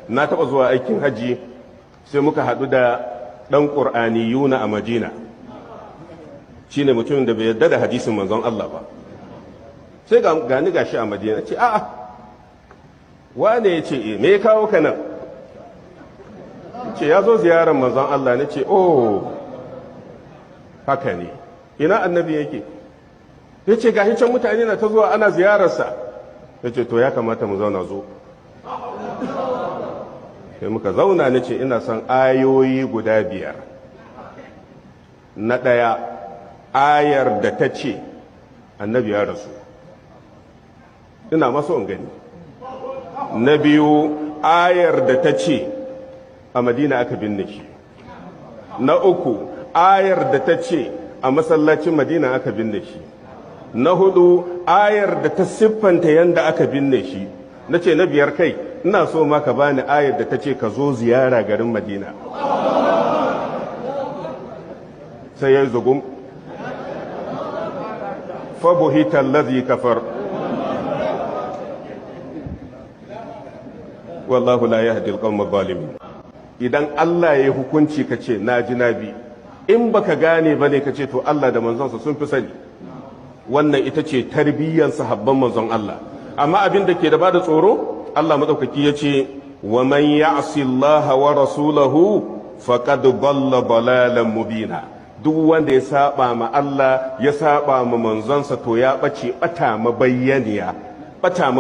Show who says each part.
Speaker 1: na taɓa zuwa aikin hajji sai muka haɗu da ɗan ƙur'aniyuna a Madina, shine mutumin da bai yarda da hadisin manzon Allah ba. Sai gani gashi a Madina, ce a'a wane ya ce me ya kawo ka nan? Ce ya zo ziyarar manzon Allah. Na ce oh haka ne, ina annabi yake? Ya ce gashi can mutane na ta zuwa ana ziyararsa. Ya ce to ya kamata mu zauna zo. Sai muka zauna, na ce ina son ayoyi guda 5. Na ɗaya ayar da ta ce annabi ya rasu, ina maso in gani. Na biyu ayar da ta ce a Madina aka binne shi. Na uku ayar da ta ce a masallacin Madina aka binne shi. Na 4 ayar da ta siffanta yanda aka binne shi. Na ce na 5 kai ina so ma ka bani ayar da ta ce ka zo ziyara garin Madina. Sai ya zugum fa buhita allazi kafar wallahu la yahdi al-qawma adh-dhalimin. Idan Allah ya hukunci ka ce na ji na bi, in baka gane ba ne ka ce to Allah da manzonsa sun fi sani. Wannan ita ce tarbiyyar sahabban manzon Allah. Amma abin da ke da bada tsoro, Allah madaukaki ya ce wa man ya'si Allah wa rasulahu faqad dalla dalalan mubina. Duk wanda ya saba ma Allah ya saba ma manzonsa to ya bace bata mabayyaniya, bata